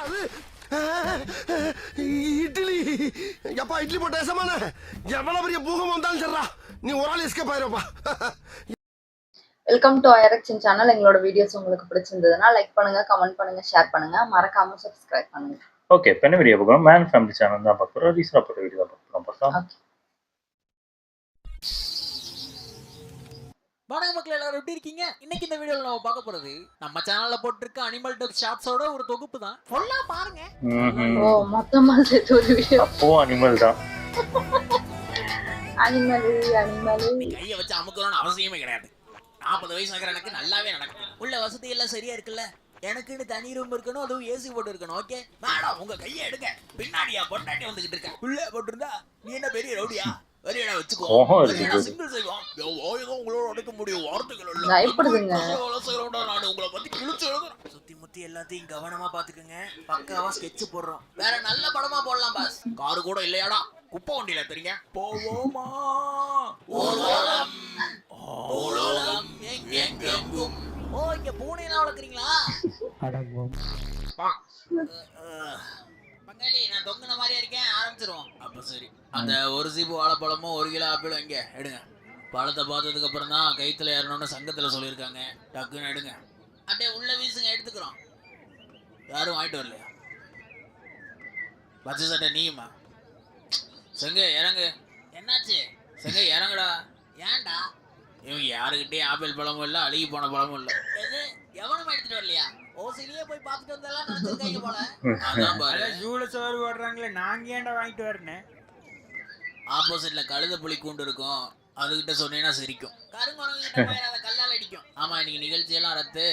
அது இட்லி எப்பா இட்லி போட்ட சமான எவ்வளவு பெரிய பூகம் வந்தாலும் சரிடா நீ ஒரு ஆள் எஸ்கேப் ஆயிருப்பா. வெல்கம் டு ஐஆர்எக்ஸின் சேனல். எங்களோட வீடியோஸ் உங்களுக்கு பிடிச்சிருந்ததுன்னா லைக் பண்ணுங்க, கமெண்ட் பண்ணுங்க, ஷேர் பண்ணுங்க, மறக்காம சப்ஸ்கிரைப் பண்ணுங்க. ஓகே, இப்போ என்ன வீடியோ பார்க்குறோம்? மேன் ஃபேமிலி சேனல் தான் பார்க்குறோம். ரீசனாக போட்ட வீடியோ தான் பார்க்குறோம். வணக்கம் மக்கள், எல்லாரும் எப்படி இருக்கீங்க? இன்னைக்கு இந்த வீடியோல நம்ம பார்க்க போறது நம்ம சேனல்ல போட்டிருக்க அனிமல் டப் ஷார்ட்ஸோட ஒரு தொகுப்பு தான். ஃபுல்லா பாருங்க. ஓ, மொத்தமா சேர்த்து ஒரு வீடியோ. அப்போ அனிமல் தான். அனிமல் கையை வச்சு அமுக்கணும்னு அவசியமே கிடையாது. 40 வயசு ஆகிற எனக்கு நல்லாவே நடக்கும். உள்ள வசதி எல்லாம் சரியா இருக்குல்ல? எனக்குன்னு தனி ரூம் இருக்கணும், அதுவும் ஏசி போட்டு இருக்கணும். ஓகே மேடம், உங்க கையை எடுங்க. பின்னாடியா பொண்டாட்டி வந்துகிட்டு இருக்க. உள்ள போட்டிருந்தா நீ என்ன பெரிய ரவுடியா? வெளியிட வச்சுக்கோ. சிங்கிள் செய்வோம். உங்களோட அடக்க முடியும் வார்த்தைகள் இல்ல. பயப்படுதுங்க. நான் உங்களை பத்தி கிழிச்சு எழுதுறேன். சுத்தி முத்தி எல்லாத்தையும் கவனமா பாத்துக்கங்க. பக்காவா ஸ்கெட்ச் போடுறோம். வேற நல்ல படமா போடலாம் பாஸ். காரு கூட இல்லையாடா, குப்பை வண்டியில தெரியுங்க. போவோமா ஓலோகம் எங்கெங்கும். ஓ, இங்க பூனையெல்லாம் வளர்க்குறீங்களா? பங்காளி, நான் தொங்குன மாதிரியா இருக்கேன். ஆரம்பிச்சிருவோம். அப்ப சரி, அந்த ஒரு சீப்பு வாழைப்பழமும் 1 கிலோ ஆப்பிளும் இங்க எடுங்க. பழத்தை பார்த்ததுக்கு அப்புறம் தான் கைத்துல ஏறணும்னு சங்கத்துல சொல்லியிருக்காங்க. டக்குன்னு எடுங்க. அப்படியே உள்ள வீசுங்க, எடுத்துக்கிறோம். யாரும் வாங்கிட்டு வரலையா? பச்சை சட்டை நீயுமா? செங்க இறங்கு. என்னாச்சு செங்க, இறங்குடா. ஏன்டா? இவங்க யாருக்கிட்டே ஆப்பிள் பழமும் இல்லை, அழுகி போன பழமும் இல்லை. எது எவனும் எடுத்துட்டு வரலையா? ஓசிலியே போய் பார்த்துட்டு வந்தெல்லாம் நினைச்சிருக்காங்க போல. அதான் பாரு, ஜூல சோறு ஓடுறாங்களே, நாங்க ஏன்டா வாங்கிட்டு வரேன். ஆப்போசிட்ல கழுத புலி கூண்டு இருக்கும், அதுகிட்ட சொன்னீங்கன்னா சிரிக்கும். கருங்குறவங்கிட்ட அதை கல்லால் அடிக்கும். ஆமா, இன்னைக்கு நிகழ்ச்சியெல்லாம் ரத்து.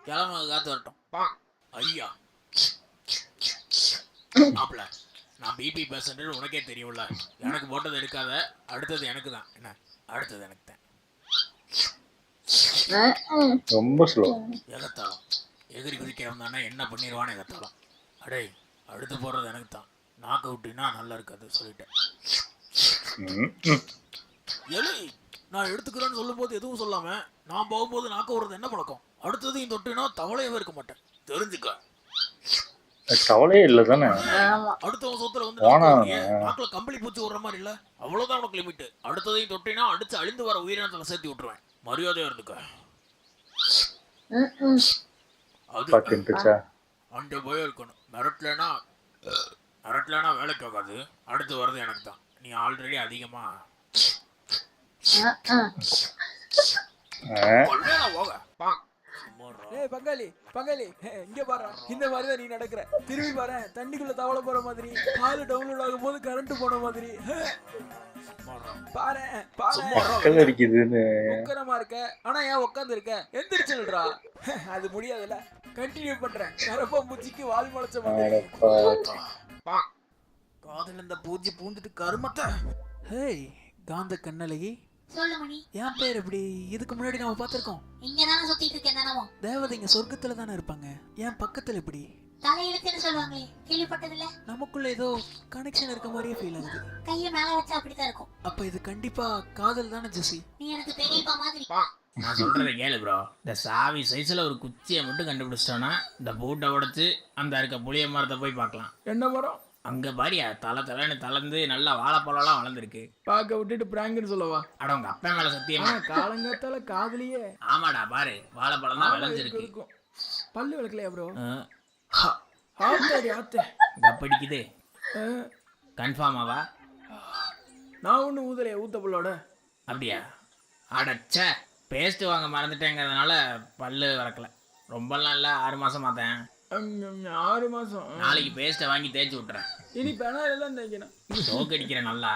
கிளம்ப காத்து வரட்டும். ஐயா ஆப்ல, நான் பிபி பேசன்ட் உனக்கே தெரியும்ல. எனக்கு போட்டது எடுக்காத. அடுத்தது எனக்கு தான். என்ன அடுத்தது எனக்கு தான். ரொம்ப ஸ்லோ. எகத்தாளம் எகிரி குதிக்கிறவன் தானே என்ன பண்ணிடுவான்னு எகத்தாளம். அடே, அடுத்து போடுறது எனக்கு தான். நாக்கு விட்டினா நல்லா இருக்காது சொல்லிட்டேன். எலி, நான் எடுத்துக்கிறேன்னு சொல்லும் போது எதுவும் சொல்லாம நான் போகும்போது நாக்கு விடுறது என்ன பழக்கம்? அடுத்ததையும் தொட்டினா தவளையவே இருக்க மாட்டேன், தெரிஞ்சுக்க. கவலையே இல்லை தானே. அடுத்தவன் சொத்துல வந்து நாக்குல கம்பளி பூச்சி விடுற மாதிரி இல்ல, அவ்வளவுதான் உனக்கு லிமிட். அடுத்ததையும் தொட்டினா அடிச்சு அழிந்து வர உயிரினத்துல சேர்த்து விட்டுருவேன். மரியாதையா இருந்துக்க. அந்த பயம் இருக்கணும். மிரட்டலனா வேலைக்கு ஆகாது. அடுத்து வர்றது எனக்கு தான். நீ ஆல்ரெடி அதிகமா பங்காளி பங்காளி, இங்க பாரு. இந்த மாதிரிதான் நீ நடக்கிற. திரும்பி பாரு, தண்ணிக்குள்ள தவளை போற மாதிரி, காலு டவுன்லோட் ஆகும் போது கரண்ட் போன மாதிரி. பாரு உக்கரமா இருக்க. ஆனா ஏன் உட்காந்து இருக்க? எந்திரிச்சுடா. அது முடியாதுல்ல. கண்டினியூ பண்றேன். கரப்பா பூச்சிக்கு வால் முளைச்ச மாதிரி. காதல் இந்த பூச்சி பூந்துட்டு கருமத்த. ஹேய் காந்த கண்ணழகி, சொல்லு மணி. என் பேர் எப்படி? இதுக்கு முன்னாடி நம்ம பார்த்திருக்கோம். இங்க தானே சுத்திட்டு இருக்கேன் தானே. தேவதைங்க சொர்க்கத்துல தானே இருப்பாங்க. என் பக்கத்துல எப்படி? தலையெழுத்துன்னு சொல்லுவாங்களே, கேள்விப்பட்டதில்ல? நமக்குள்ள ஏதோ கனெக்ஷன் இருக்க மாதிரியே ஃபீல் ஆகுது. கையை மேல வச்சா அப்படித்தான் இருக்கும். அப்ப இது கண்டிப்பா காதல் தானே ஜெசி? நீ எனக்கு பெரியப்பா மாதிரி. நான் சொல்றதை கேளு ப்ரோ. இந்த சாவி சைஸ்ல ஒரு குச்சியை மட்டும் கண்டுபிடிச்சிட்டோன்னா இந்த பூட்டை உடைச்சு அந்த இருக்க புளிய மரத்தை போய் பார்க்கலாம். என்ன மரம்? அங்க பாரியா, தலைன்னு தளர்ந்து நல்லா வாழைப்பழம்லாம் வளர்ந்துருக்கு. பார்க்க விட்டுட்டு பிராங்க்னு சொல்லவா? அட, உங்க அப்பா மேல சத்தியமா. காலங்காத்தால காதலியே. ஆமாடா, பாரு வாழைப்பழம் தான் விளைஞ்சிருக்கு. பல்லு விளக்கலையா ப்ரோ? படிக்குது. கன்ஃபார்மாவா? நான் ஒண்ணு ஊதலையா ஊத்த பல்லோட? அப்படியா? அடச்ச, பேஸ்ட் வாங்க மறந்துட்டேங்கிறதுனால பல்லு வளர்க்கல. ரொம்பலாம் இல்லை, 6 மாசம் பார்த்தேன். 6 மாசம்? நாளைக்கு பேஸ்ட்டை வாங்கி தேய்ச்சி விட்டுறேன். இனி பெனாயிலாம் தேய்க்கணும். சோக்கு அடிக்கிறேன் நல்லா.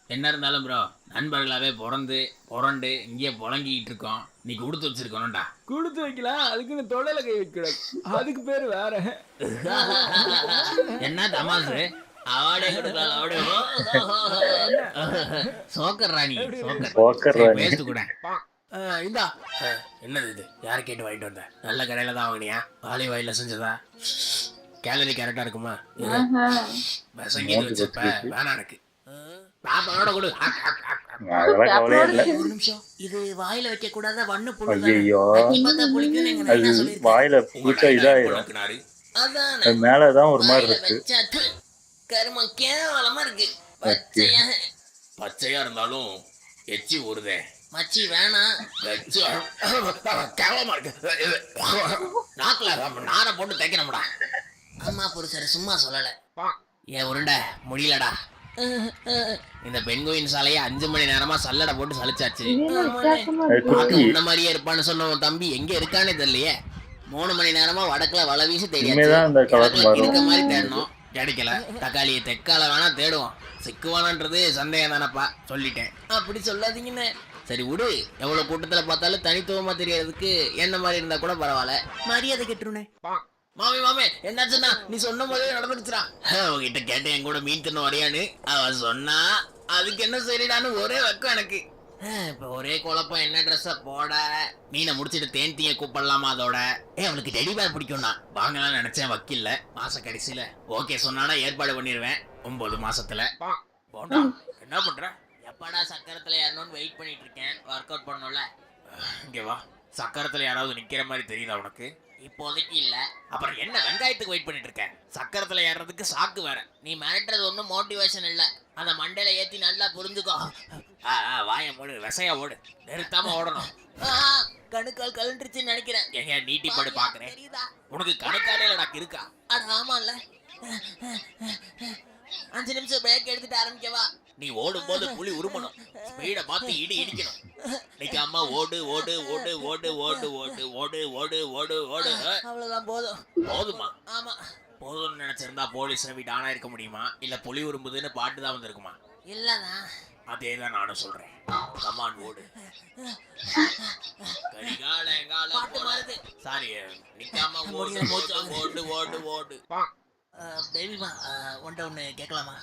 என்ன இருந்தாலும் ப்ரோ, நண்பர்களாவே புரண்டு இங்கேயே புழங்கிட்டு இருக்கோம். நீ கொடுத்து வச்சிருக்கணும்டா. கொடுத்து வைக்கலாம், அதுக்குன்னு தொலைல கை வைக்கூடாது. அதுக்கு பேர் வேற. என்ன தமாசு? அவார்டே கொடுக்கலாம். அவார்டு சோக்கர் ராணி. சோக்கர் பேஸ்ட் கூட இந்தா. என்னது இது? யாரை கேட்டு வாங்கிட்டு வந்த? நல்ல கடையில தான் வாங்கினியா? வாலி வாயில செஞ்சதா? கேலரி கரெக்டா இருக்குமா? வச்சிருப்ப வேணா எனக்கு. பாப்பாவோட கொடு. ஒரு நிமிஷம், இது வாயில வைக்க கூடாத வண்ணு புளிக்குன்னு வாயில பூச்சா இதாயிரும். அதான் அது மேலதான் ஒரு மாதிரி வாயில இருக்கு. வச்சா கருமம் கேவலமா இருக்கு. பச்சையா பச்சையா இருந்தாலும் எச்சி ஊறுதே. மச்சி வேணாம். கேவலமா இருக்கு. நாக்குல நாரை போட்டு தைக்கணும்டா. அம்மா புருஷர் சும்மா சொல்லல. ஏன் உருண்டை முடியலடா. இந்த பெண்கோயின் சாலையை 5 மணி நேரமா சல்லடை போட்டு சலிச்சாச்சு. வித்தியாசமா அது இருக்கு. குட்டி. உன்ன மாதிரியே இருப்பான்னு சொன்ன உன் தம்பி எங்க இருக்கானே தெரியலையே. 3 மணி நேரமா வடக்குல வலை வீசி இனிமேதான் இந்த colour மாறும். இருக்க மாதிரி தேடணும், கிடைக்கல. தக்காளியை தெக்கால வேணா தேடுவோம், சிக்குவானன்றது சந்தேகம் தானப்பா. சொல்லிட்டேன். அப்படி சொல்லாதீங்கன்னு. சரி விடு, எவ்வளவு கூட்டத்துல பார்த்தாலும் தனித்துவமா தெரியறதுக்கு என்ன மாதிரி இருந்தா கூட பரவாயில்ல. மரியாதை கெட்டுருனே. மாமி மாமே என்னாச்சுன்னா நீ சொன்ன போதே நடந்துருச்சுடா. அவகிட்ட கேட்டேன் என் கூட மீன் தின்ன வரையான்னு. அவ சொன்னா அதுக்கு என்ன சரிடான்னு ஒரே வெக்கம் எனக்கு. இப்ப ஒரே குழப்பம், என்ன ட்ரெஸ்ஸ போட. மீனை முடிச்சிட்டு தேன் தீய கூப்பிடலாமா அதோட. அவளுக்கு டெடி பேர் பிடிக்கும்னா வாங்கலாம் நினைச்சேன், வக்கில்ல. மாச கடைசியில ஓகே சொன்னானா ஏற்பாடு பண்ணிடுவேன் 9 மாசத்துல. போண்டா என்ன பண்ற? எப்படா சக்கரத்துல யாரணும்னு வெயிட் பண்ணிட்டு இருக்கேன். ஒர்க் அவுட் பண்ணணும்ல. இங்க வா. சக்கரத்துல யாராவது நிக்கிற மாதிரி தெரியுதா உனக்கு? இப்போதைக்கு இல்ல. அப்புறம் என்ன வெங்காயத்துக்கு வெயிட் பண்ணிட்டு இருக்க? சக்கரத்துல ஏறதுக்கு சாக்கு வேற. நீ மிரட்டுறது ஒன்றும் மோட்டிவேஷன் இல்ல. அந்த மண்டையில ஏத்தி நல்லா புரிஞ்சுக்கோ. வாய மூடு, விசையா ஓடு, நிறுத்தாம ஓடணும். கணுக்கால் கலண்டுருச்சுன்னு நினைக்கிறேன். எங்க நீட்டி படு பாக்குறேன். உனக்கு கணுக்காலே எனக்கு இருக்கா? அது ஆமா இல்ல. 5 நிமிஷம் பிரேக் எடுத்துட்டு ஆரம்பிக்கவா? நீ ஓடும் போது புலி உருமணும், ஸ்பீட பார்த்து இடி இடிக்கணும். நிக்காம ஓடு ஓடு ஓடு ஓடு ஓடு ஓடு ஓடு ஓடு ஓடு ஓடு. அவ்வளவுதான், போதும். போதுமா? ஆமா போதும்னு நினைச்சிருந்தா போலீஸ் வீட்டு ஆனா இருக்க முடியுமா? இல்ல புலி உரும்புதுன்னு பாட்டு தான் வந்திருக்குமா? இல்லதான். அதேதான் நானும் சொல்றேன். கமான் ஓடு. கரிகால பாட்டு மாறுது. சாரி, நிக்காம ஓடு ஓடு ஓடு ஓடு. பேபிமா ஒன்றை ஒன்று கேட்கலாமா?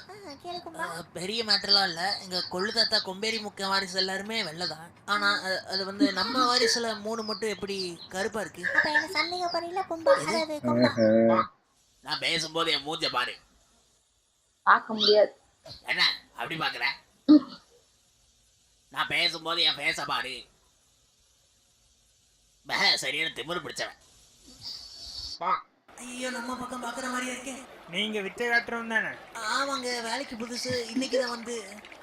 பெரிய மேட்டர்லாம் இல்லை. எங்கள் கொள்ளு தாத்தா கொம்பேரி முக்க வாரிசு எல்லாருமே வெள்ளதான். ஆனால் அது வந்து நம்ம வாரிசுல 3 மட்டும் எப்படி கருப்பா இருக்கு? நான் பேசும்போது என் மூஞ்ச பாரு. பார்க்க முடியாது. என்ன அப்படி பாக்குற? நான் பேசும்போது என் பேச பாரு. சரியான திமிரு பிடிச்சவன். ஐயோ, நம்ம பக்கம் பாக்குற மாதிரியா இருக்கே. நீங்க வித்தை காட்டுறோம் தானே? ஆமாங்க, வேலைக்கு புதுசு, இன்னைக்குதான் வந்து.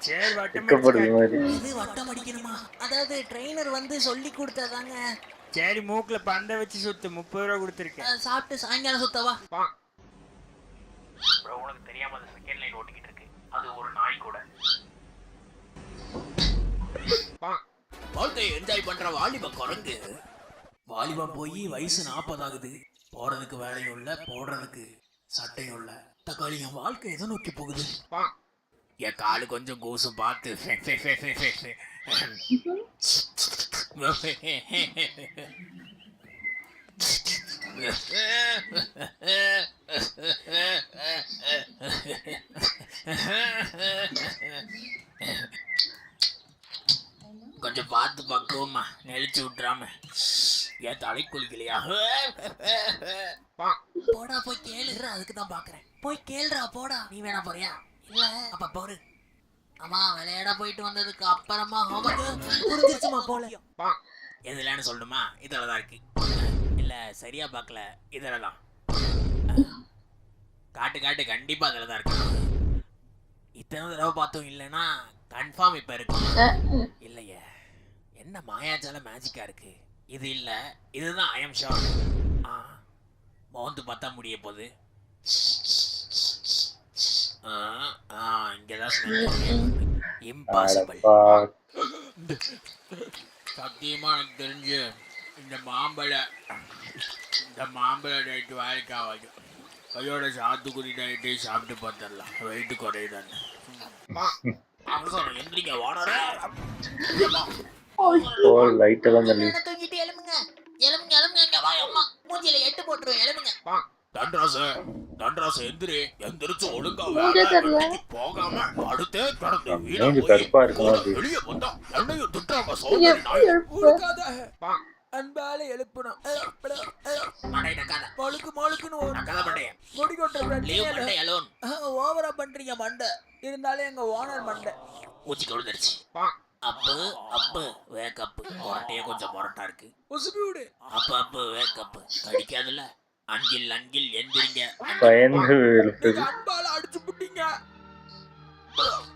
சரி, வெக்கப்படுது மாதிரி. இது வட்டம் அடிக்கணுமா? அதாவது ட்ரெயினர் வந்து சொல்லி கொடுத்தாதாங்க. சரி, மூக்குல பந்தை வச்சு சுத்து. 30 ரூபா கொடுத்துருக்கேன். சாப்பிட்டு சாயங்காலம் சுத்தவா? உனக்கு தெரியாம அந்த செகண்ட் லைன் ஓட்டிக்கிட்டு இருக்கு. அது ஒரு நாய் கூட. வாழ்க்கையை என்ஜாய் பண்ற வாலிப குரங்கு. வாலிபம் போய் வயசு 40 ஆகுது. போறதுக்கு வேலையும் இல்ல, போடுறதுக்கு சட்டையும் இல்ல. தக்காளி, என் வாழ்க்கை எதை நோக்கி போகுது? என் காலு கொஞ்சம் கூசு பார்த்து கொஞ்சம் பார்த்து பக்குவமா நெளிச்சு விட்டுறாம. ஏன் தலை குளிக்கலையா? போடா போய் கேளுறா. அதுக்கு தான் பாக்குறேன். போய் கேளுறா போடா. நீ வேணா போறியா? இல்ல அப்ப போரு. ஆமா, விளையாட போயிட்டு வந்ததுக்கு அப்புறமா புரிஞ்சிருச்சுமா போல. எதுலன்னு சொல்லணுமா? இதுலதான் இருக்கு. இல்ல சரியா பாக்கல, இதுலதான். காட்டு காட்டு, கண்டிப்பா அதுலதான் இருக்கு. இத்தனை தடவை பார்த்தோம், இல்லைன்னா கன்ஃபார்ம் இப்ப இருக்கு. இல்லையே, என்ன மாயாஜால மேஜிக்கா இருக்கு. இது இல்ல, இதுதான். I am sure. மவுந்து பார்த்தா முடிய போகுது. இங்கதான் இம்பாசிபிள். சத்தியமா எனக்கு தெரிஞ்சு இந்த மாம்பழ டேட்டு வேலைக்கு ஆகாது. கையோட சாத்துக்குடி டேட்டு சாப்பிட்டு பார்த்துடலாம், வெயிட்டு குறையுதான்னு. எந்திரிக்க வாடற. லைட் எல்லாம் தள்ளி. தூக்கிட்டு எழுமுங்க எழுமுங்க எழுமுங்க. இங்க வா அம்மா, மூஞ்சில 8 போட்டுருவேன். எழுமுங்க. தண்டராசு எந்திரி. எந்திரிச்சு ஒழுங்கா போகாம அடுத்தே கடந்து கருப்பா இருக்கும். வெளியே வந்தா என்னையும் திட்டாம அன்பால எழுப்பணும். மொழுக்கு மொழுக்குன்னு முடி கொட்ட ஓவரா பண்றீங்க மண்டை. இருந்தாலும் எங்க ஓனர் மண்டை மூச்சு கொழுந்துருச்சு. அப்பு அப்பு வேக்கப்பு. கொரட்டையே கொஞ்சம் முரட்டா இருக்கு. உசுப்பி விடு. அப்பு அப்பு வேக்கப்பு. கடிக்காதுல்ல? அங்கில் அங்கில் எந்திரிங்க. பயந்து இழுத்தது. நீங்க அன்பால அடிச்சு புட்டீங்க.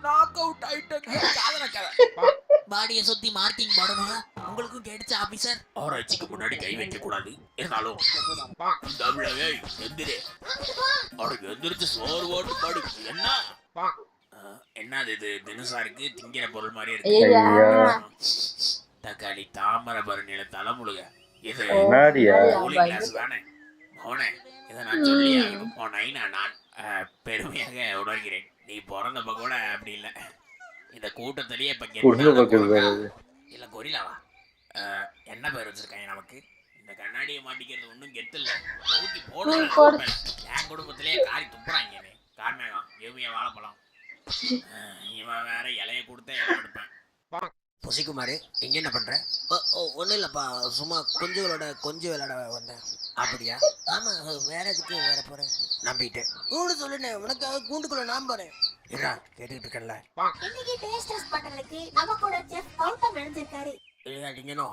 Knock out ஆயிட்டேங்க. காதல கதை. பாடியை சுத்தி மார்க்கிங் போடணும். உங்களுக்கும் கேட்டுச்சு ஆபீசர். ஆராய்ச்சிக்கு முன்னாடி கை வைக்க கூடாது. இருந்தாலும் தமிழவே எந்திரி. அவருக்கு எந்திரிச்சு சோறு ஓட்டு பாடு. என்ன என்னது இது? தினசா இருக்கு, திங்கிற பொருள் மாதிரி இருக்கு. ஐயா. தக்காளி தாமரபரணியில தலைமுழுக. இது என்னடியா? கூலிங் கிளாஸ் தானே மோனே. இதை நான் சொல்லி ஆகணும். நைனா நான் பெருமையாக உணர்கிறேன். நீ பிறந்தப்ப கூட அப்படி இல்லை. இந்த கூட்டத்திலேயே இப்ப இல்ல கொரிலாவா என்ன பேர் வச்சிருக்காங்க நமக்கு? இந்த கண்ணாடியை மாட்டிக்கிறது ஒன்றும் கெத்து இல்லை. ஊட்டி போடுறேன். என் குடும்பத்திலேயே காரி துப்புறாங்க. கார்மேகம் எவ்விய வாழைப்பழம். இவன் வேற இலைய கொடுத்த இலை எடுப்பேன். புசிக்குமாரு இங்க என்ன பண்ற? ஒன்றும் இல்லைப்பா, சும்மா குஞ்சுகளோட கொஞ்சம் விளையாட வந்தேன். அப்படியா? ஆமா, வேற எதுக்கு வேற போறேன் நம்பிட்டேன். கூட சொல்லுனே, உனக்காக கூண்டுக்குள்ள நான் போறேன். என்ன கேட்டுக்கிட்டு இருக்கல? இன்னைக்கு டேஸ்ட் டெஸ்ட் பண்றதுக்கு நம்ம கூட செஃப் கௌதம் எழுந்திருக்காரு. இல்லையாட்டிங்கனோ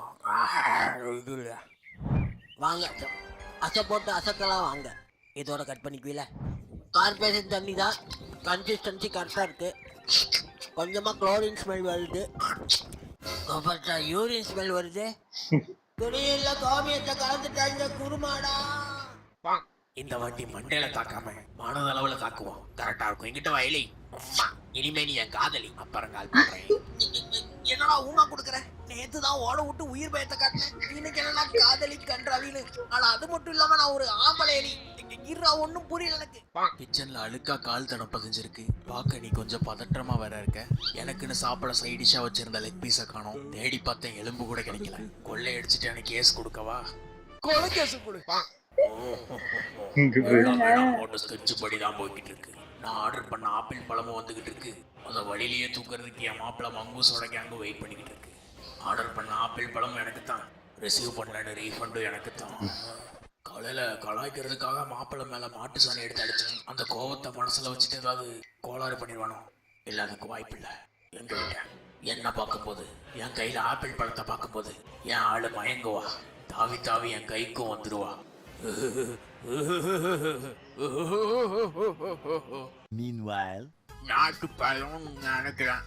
இது இல்லையா? வாங்க அசை போட்டு அசக்கலாம் வாங்க. இதோட கட் பண்ணிக்குவீல? கார்பரேஷன் தண்ணி தான், கன்சிஸ்டன்சி கரெக்டாக இருக்கு. கொஞ்சமாக குளோரின் ஸ்மெல் வருது. யூரின் ஸ்மெல் வருது. குடியில கோமியத்தை கலந்துட்டாங்க குருமாடா. இந்த வாட்டி மண்டையில தாக்காம மனதளவுல தாக்குவோம். கரெக்டா இருக்கும். எங்கிட்ட வயலி இனிமே நீ என் காதலி. அப்புறம் கால் பண்றேன். என்னடா ஊமா கொடுக்குற? நேத்துதான் ஓட விட்டு உயிர் பயத்தை காட்டினேன். இன்னைக்கு என்னடா காதலி கன்றாவின்னு. ஆனா அது மட்டும் இல்லாம நான் ஒரு ஆம்பளையலி. ஒன்னும் புரியல எனக்கு. கிச்சன்ல அழுக்கா கால் தடம் பதிஞ்சிருக்கு. பாக்க நீ கொஞ்சம் பதற்றமா வேற இருக்க. எனக்குன்னு சாப்பிட சைடிஷா வச்சிருந்த லெக் பீஸ காணோம். தேடி பார்த்தேன், எலும்பு கூட கிடைக்கல. கொள்ளை அடிச்சுட்டு எனக்கு கேஸ் கொடுக்கவா? கொலை கேஸ் கொடு. படிதான் போய்கிட்டு இருக்கு. நான் ஆர்டர் பண்ண ஆப்பிள் பழமும் வந்துகிட்டு இருக்கு. அத வழியிலேயே தூக்குறதுக்கு என் மாப்பிள்ள மங்கூஸோட கேங்கு வெயிட் பண்ணிக்கிட்டு இருக்கு. ஆர்டர் பண்ண ஆப்பிள் பழமும் எனக்கு தான், ரிசீவ் பண்ண ரீஃபண்டும் எனக்கு தான். காலையில கலாய்க்கிறதுக்காக மாப்பிள்ளை மேல மாட்டு சாணி எடுத்து அடிச்சேன். அந்த கோவத்தை மனசுல வச்சுட்டு ஏதாவது கோளாறு பண்ணிடுவானோ? இல்ல, அதுக்கு வாய்ப்பு இல்லை. எங்க விட்ட என்ன பார்க்கும்போது, என் கையில ஆப்பிள் பழத்தை பார்க்கும்போது என் ஆளு மயங்குவா. தாவி தாவி என் கைக்கும் வந்துடுவா. நாட்டு பழம் நினைக்கிறேன்.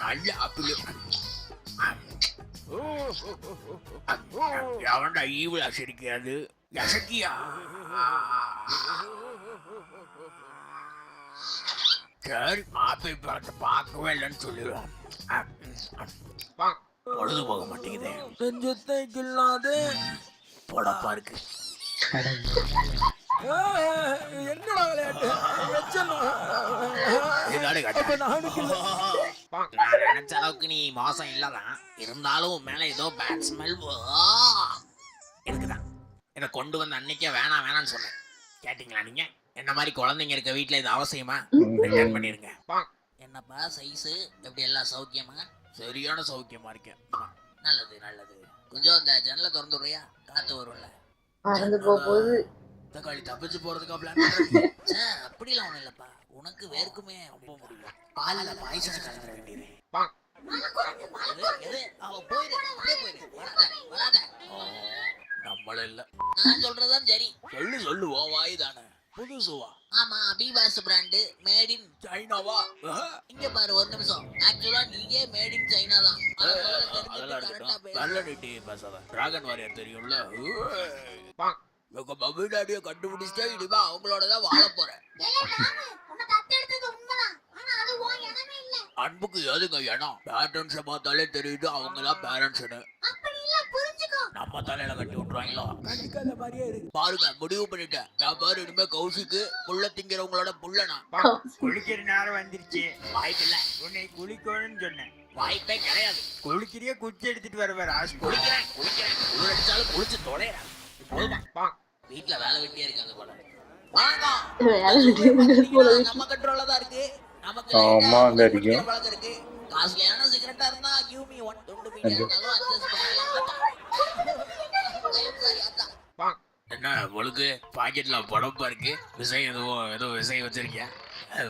நல்ல ஆப்பிள். எவன்டா ஈவில் அசரிக்காது? அசக்கியா? சரி, ஆப்பிள் பழத்தை பார்க்கவே இல்லைன்னு சொல்லிடுவான். பொழுது போக மாட்டேங்குது. நெஞ்சத்தை கில்லாதே பொடப்பா இருக்கு. என்னடா விளையாட்டு? நான் நினைச்ச அளவுக்கு நீ மோசம் இல்லதான். இருந்தாலும் மேல ஏதோ பேட் ஸ்மெல் இருக்குதான். இதை கொண்டு வந்த அன்னைக்கே வேணாம் வேணான்னு சொன்னேன். கேட்டீங்களா நீங்க? என்ன மாதிரி குழந்தைங்க இருக்க வீட்டுல இது அவசியமா? ரிட்டர்ன் பண்ணிருங்க. என்னப்பா சைஸு எப்படி? எல்லாம் சௌக்கியமா? சரியான சௌக்கியமா இருக்கேன். நல்லது நல்லது. கொஞ்சம் இந்த ஜன்னலை திறந்து விடுறியா? காத்து வரும்ல. மறந்து போகுது. தக்காளி தப்பிச்சு போறதுக்கா பிளான்? அப்படிலாம் ஒண்ணும் இல்லப்பா, உனக்கு வேர்க்குமே ரொம்ப முடியல. பாலில பாய்ச்சல் கலந்துட வேண்டியது. அவ போயிரு, அப்படியே போயிரு. வராத. நம்மள இல்ல, நான் சொல்றதான் சரி. சொல்லு ஓ வாய் தானே. புதுசுவா? ஆமா, அபிபாஸ் பிராண்ட், மேட் இன் சைனாவா? இங்க பாரு ஒரு நிமிஷம். ஆக்சுவலா நீயே மேட் இன் சைனா தான். அதெல்லாம் இருக்கட்டும். நல்ல நீட்டி பேசாத. டிராகன் வாரியர் தெரியும்ல? உங்க மம்மி டாடியை கண்டுபிடிச்சா இனிமே அவங்களோட தான் வாழ போறேன். அன்புக்கு எதுங்க இடம்? பேரண்ட்ஸை பார்த்தாலே தெரியுது அவங்களாம் பேரண்ட்ஸ். நம்ம தலையில கட்டி விட்டுருவாங்களோ? பாருங்க, முடிவு பண்ணிட்டேன். நான் பாரு, இனிமே கௌசிக்கு புள்ள திங்கிறவங்களோட புள்ளனா. குளிக்கிற நேரம் வந்துருச்சு. வாய்ப்பில்ல, உன்னை குளிக்கணும்னு சொன்னேன். வாய்ப்பே கிடையாது. குளிக்கிறிய குச்சி எடுத்துட்டு வர குளிக்கிறேன். குளிச்சாலும் குளிச்சு தொலைறேன். வீட்டுல வேலை வெட்டியா இருக்காங்க போல. நம்ம கண்ட்ரோல்ல தான் இருக்கு. நமக்கு பழக்கம் இருக்கு. காஸ்ட்லியான சிகரெட்டா இருந்தா கிவ் மீ 1 துண்டு மீடியானாலும் அட்ஜஸ்ட் பண்ணலாம். என்ன உங்களுக்கு பாக்கெட்ல படப்பா இருக்கு? விசை ஏதோ விசை வச்சிருக்கியா?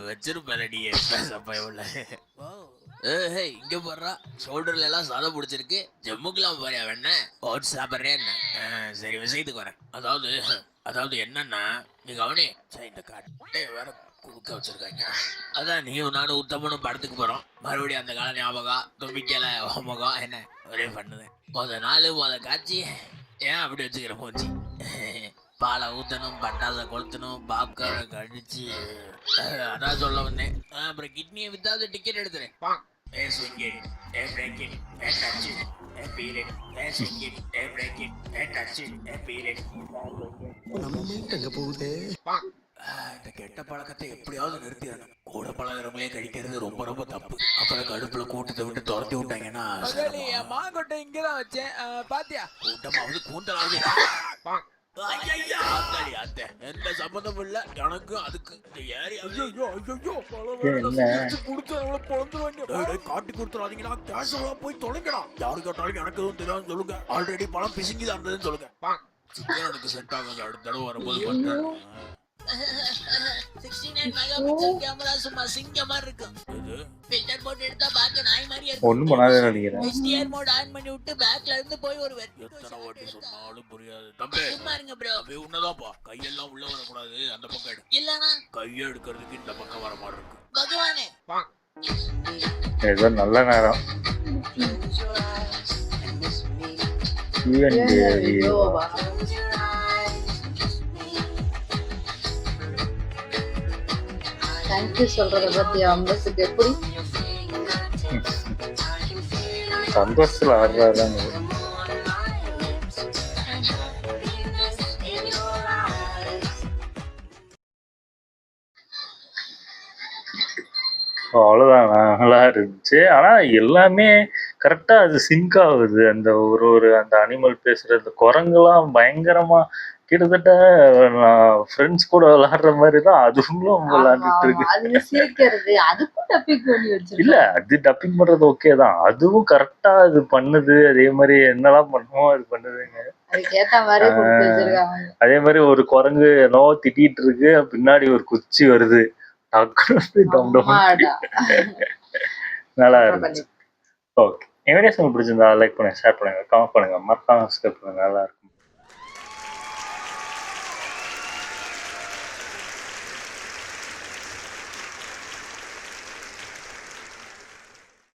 வச்சிருப்பேன். பேசப்பா உள்ள ஏய் இங்க போடுறா ஷோல்டர்ல எல்லாம் சதை பிடிச்சிருக்கு ஜம்முக்கெல்லாம் போறியா வேண ஓட்ஸ் சாப்பிட்றேன் சரி விஷயத்துக்கு வரேன் அதாவது என்னன்னா நீ கவனி சரி இந்த காட்டை வேற குடுக்க வச்சிருக்காங்க அதான் நீயும் நானும் உத்தமனும் படத்துக்கு போறோம் மறுபடியும் அந்த கால ஞாபகம் தும்பிக்கல முகம் என்ன ஒரே பண்ணுது முத காட்சி ஏன் அப்படி வச்சுக்கிற போச்சு பாலை ஊற்றணும் பட்டாசை கொளுத்தணும் பாப்கார்னை கழிச்சு அதான் சொல்ல வந்தேன் அப்புறம் கிட்னியை வித்தாவது டிக்கெட் எடுத்துறேன் இந்த கெட்ட பழக்கத்தை எப்படியாவது நிறுத்திடணும் கூட பழகிறவங்களே கழிக்கிறது ரொம்ப ரொம்ப தப்பு அப்புறம் கடுப்புல கூட்டத்தை விட்டு துரத்தி விட்டாங்கன்னா பங்காளி மாங்கொட்டை இங்கதான் வச்சேன் பாத்தியா கூட்டமாவது கூந்தலாவது எந்த சம்பந்தம் இல்ல எனக்கும் அதுக்கு இந்த ஏரியா காட்டி கொடுத்துறாதீங்கன்னா கேஷுவலா போய் தொலைங்கடா யாரு கேட்டாலும் எனக்கு எதுவும் தெரியாது சொல்லுங்க ஆல்ரெடி பழம் பிசுங்கிதான் இருந்ததுன்னு சொல்லுங்க சிக்கன் எனக்கு செட் ஆகாது அடுத்த தடவை வரும்போது பண்றேன் 69 மெகாபிக்சல் கேமரா சும்மா சிங்க மாதிரி இருக்கும் ஃபில்டர் போட்டு எடுத்தா பேக் நாய் மாதிரி இருக்கும் ஒண்ணும் பண்ணாதேன்னு நினைக்கிறேன். HDR மோட் ஆன் பண்ணி விட்டு பேக்ல இருந்து போய் ஒரு எத்தனை வாட்டி சொன்னாலும் புரியாது தம்பி பாருங்க ப்ரோ அப்படி உன்னதாப்பா கையெல்லாம் உள்ள வர கூடாது அந்த பக்கம் எடு இல்லனா கைய எடுக்கிறதுக்கு இந்த பக்கம் வர மாதிரி இருக்கு பகவானே ஏதோ நல்ல நேரம் தேங்க்யூ சொல்றத பத்தி அம்பசுக்கு எப்படி சந்தோஷத்துல ஆடுறாங்க. அவ்வளவுதான் நல்லா இருந்துச்சு. ஆனா எல்லாமே கரெக்டா அது சிங்க் ஆகுது. அந்த ஒரு அந்த அனிமல் பேசுற அந்த குரங்குலாம் பயங்கரமா கிட்டத்தட்ட நான் ஃப்ரெண்ட்ஸ் கூட விளையாடுற மாதிரிதான் அதுவும் விளையாண்டுட்டு இருக்கு. அதுல சிரிக்கிறது அதுக்கும் டப்பிங் பண்ணி வச்சிருக்கேன். இல்ல அது டப்பிங் பண்றது ஓகே தான், அதுவும் கரெக்டா அது பண்ணுது. அதே மாதிரி என்னெல்லாம் பண்ணுமோ அது பண்ணுதுங்க. அதுக்கேத்த மாதிரி கொடுத்து வச்சிருக்காங்க. அதே மாதிரி ஒரு குரங்கு என்னவோ திட்டிட்டு இருக்கு, பின்னாடி ஒரு குச்சி வருது, நல்லா இருந்துச்சு. ஓகே, என் வீடியோஸ் உங்களுக்கு பிடிச்சிருந்தா லைக் பண்ணுங்க, ஷேர் பண்ணுங்க, கமெண்ட் பண்ணுங்க, மறக்காம சப்ஸ்கிரைப் பண்ணுங்க. நல்லா இருக்கும்.